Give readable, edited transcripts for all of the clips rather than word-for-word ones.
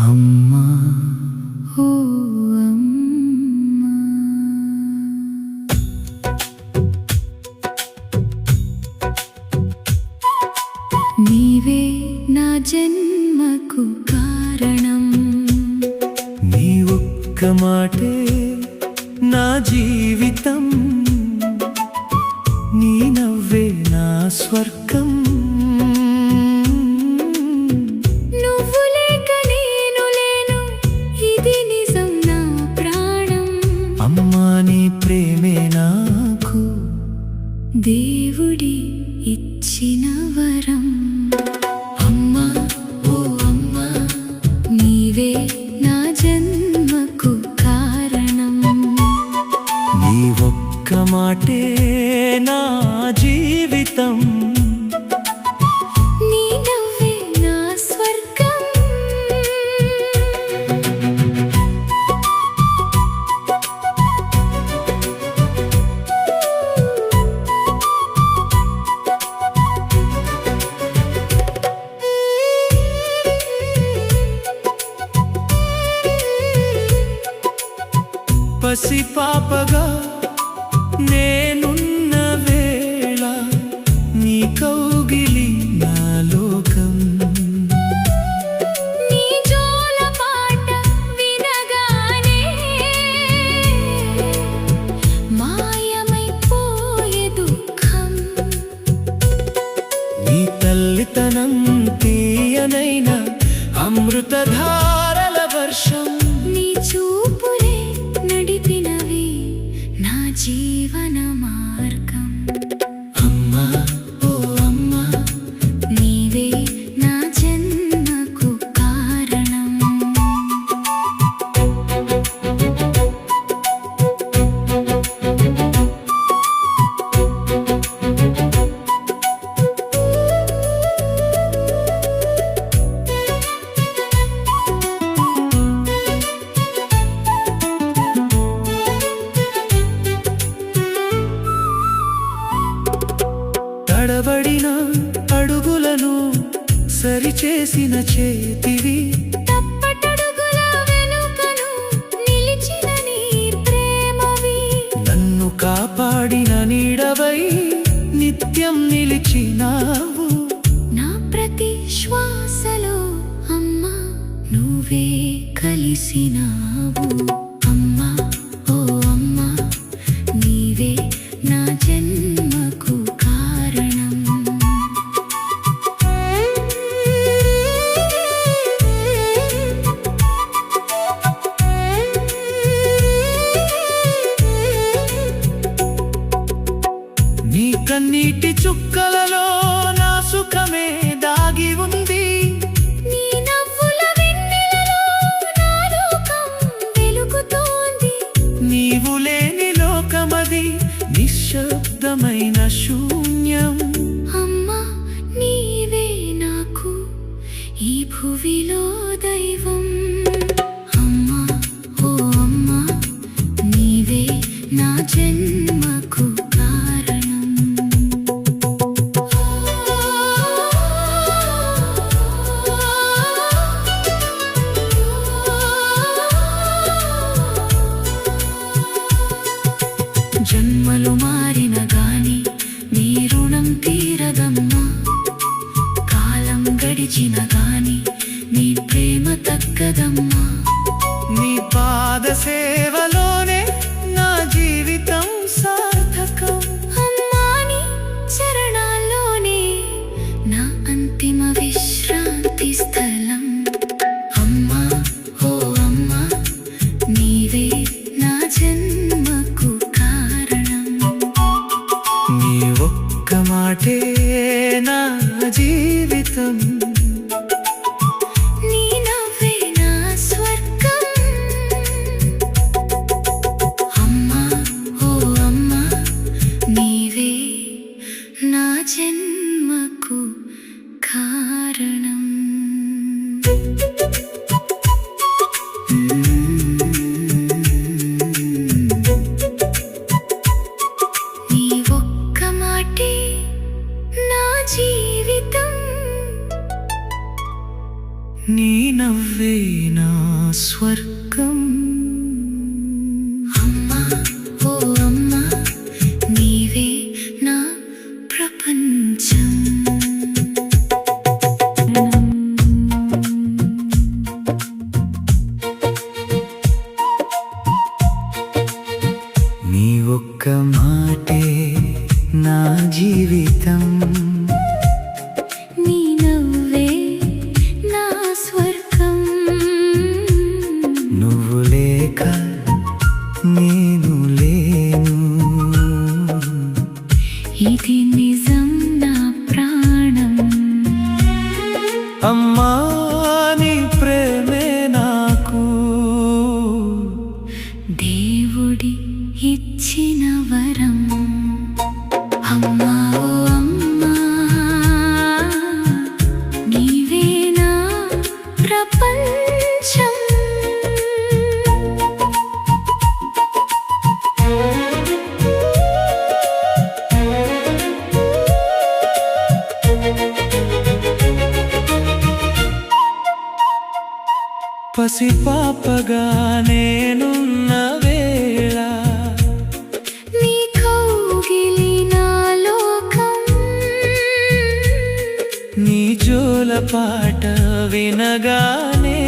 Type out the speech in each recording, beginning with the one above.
అమ్మా ఓ అమ్మా, నీవే నా జన్మకు కారణం. నీ ఒక్క మాటే నా జీవితం, నీ నవ్వే నా స్వర్గం. నువ్వు లేక నేను లేను, ఇది నిజం నా ప్రాణం. అమ్మా నీ ప్రేమే నాకు దేవుడి ఇచ్చిన వరం. అమ్మా ఓ అమ్మా, నీవే నా జన్మకు కారణం. నీ ఒక్క మాటే నా జీవితం, నీ నవ్వే నా స్వర్గం. పసి పాపగా నేనున్న వేళ నీ కౌగిలి నా లోకం. నీ జోల పాట వినగానే మాయమైపోయే దుఃఖం. నీ తల్లితనం తీయనైన అమృతధారల వర్షం. నీ చూపులే నడిపినవి నా జీవన మార్గం. అమ్మా ఓ అమ్మా, నీవే నా జన్మకు కారణం. తడబడిన అడుగులను సరిచేసిన చేతివి. తప్పటడుగుల వెనుకను నిలిచిన నీ ప్రేమవి. నన్ను కాపాడిన నీడవై నిత్యం నిలిచినావు. నా ప్రతి శ్వాసలో అమ్మా నువ్వే కలిసినావు. అమ్మా ఓ అమ్మా, నీవే నా జన్మకు కారణం. నీ కన్నీటి చుక్కలలో నా సుఖమే దాగి ఉంది. నీ నవ్వుల వెన్నెలలో నా లోకం వెలుగుతోంది. నీవు లేని లోకమది నిశ్శబ్దమైన శూన్యం. అమ్మా నీవే నాకు ఈ భువిలో దైవం. అమ్మా ఓ అమ్మా, నీవే నా జన్మకు కారణం. జన్మలు మారిన గాని నీ రుణం తీరదమ్మా. కాలం గడిచిన గాని నీ ప్రేమ తగ్గదమ్మా. నీ పాద సేవలోనే నా జీవితం సార్థకం. అమ్మా నీ చరణాల్లోనే నా అంతిమ విశ్రాంతి స్థలం. అమ్మా ఓ అమ్మా, నీవే నా జన్మకు కారణం. నీ ఒక్క మాటే నా జీవితం, నీ నవ్వే నా స్వర్గం. నీ నవ్వే నా స్వర్గం. అమ్మా ఓ అమ్మా నీవే నా ప్రపంచం. నీ ఒక్క మాటే నా జీవితం. నీ నవ్వే నా స్వర్గం. నువ్వు లేక నేను లేను. ఇది నిజం నా ప్రాణం. అమ్మా నీ ప్రేమే నాకు దేవుడి ఇచ్చిన వరం. అమ్మా ఓ అమ్మా నీవే నా ప్రపంచం. పసిపాపగా నేనున్న వేళ నీ కౌగిలి నా లోకం. నీ జోల పాట వినగానే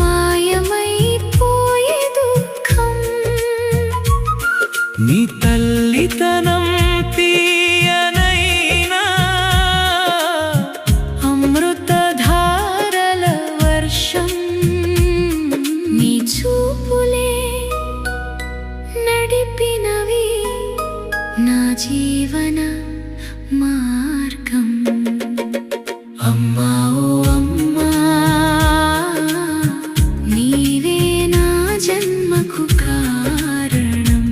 మాయమైపోయే దుఃఖం. నీ తల్లితనం తీయనైనా అమృతధారల వర్షం. నీ చూపులే నడిపినవి నా జీవన మార్గం. అమ్మా ఓ అమ్మా నీవే నా జన్మకు కారణం.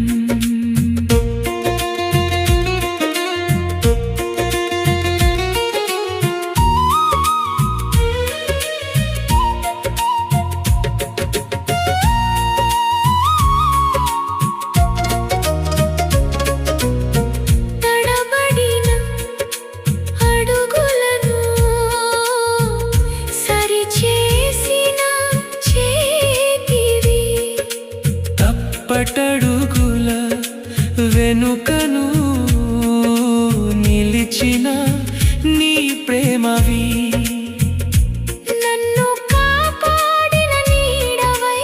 తడబడిన అడుగులను సరిచేసిన చేతివి. తప్పటడుగుల వెనుకను నిలిచిన నీ ప్రేమవి. నన్ను కాపాడిన నీడవై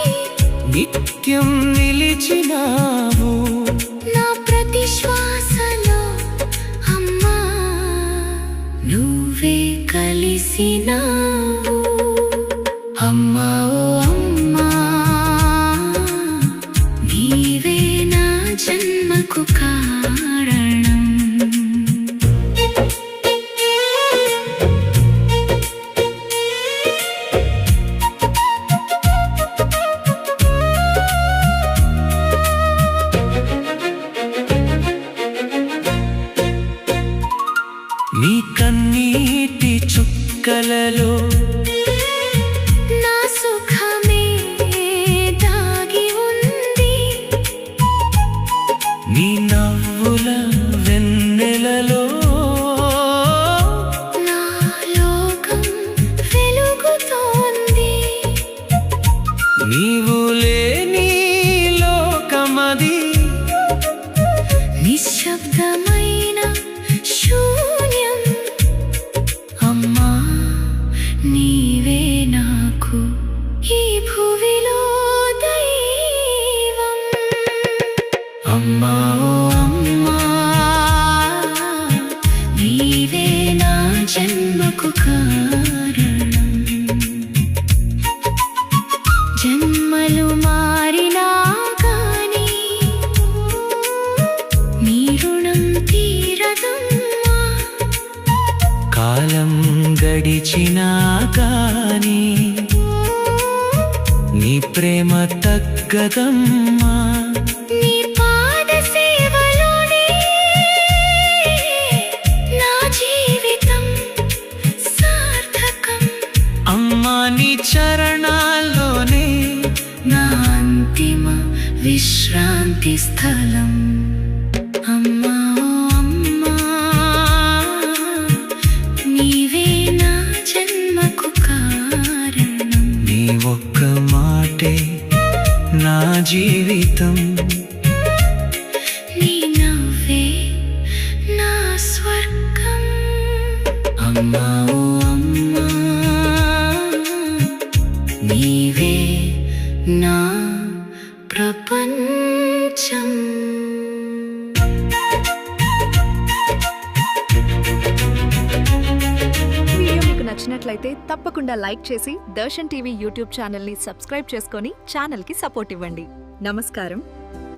నిత్యం నిలిచినావు. నా ప్రతి శ్వాసలో అమ్మా నువ్వే కలిసినావు. అమ్మా ఓ అమ్మా నీవే నా జన్మకు కారణం. నీ కన్నీటి చుక్కలలో నా సుఖమే దాగి ఉంది. నీ నవ్వుల వెన్నెలలో నా లోకం వెలుగుతోంది. నీవు లేని లోకమది నిశ్శబ్దమైన శూన్యం. అమ్మా నీవే నాకు ఈ భువిలో దైవం. అమ్మా ఓ అమ్మా నీవే నా జన్మకు కారణం. జన్మలు మారినా కానీ నీ రుణం తీరదమ్మా. కాలం గడిచినా కానీ నీ ప్రేమ తగ్గదమ్మా. నీ పాద సేవలోనే నా జీవితం సార్థకం. అమ్మా నీ చరణాల్లోనే నా అంతిమ విశ్రాంతి స్థలం. అమ్మా ఓ అమ్మా నీవే నా జన్మ అమ్మా ఓ అమ్మా నీవే నా ప్రపంచం. వీడియో మీకు నచ్చినట్లయితే తప్పకుండా లైక్ చేసి దర్శన్ టీవీ యూట్యూబ్ ఛానల్ని సబ్స్క్రైబ్ చేసుకొని ఛానల్కి సపోర్ట్ ఇవ్వండి. నమస్కారం.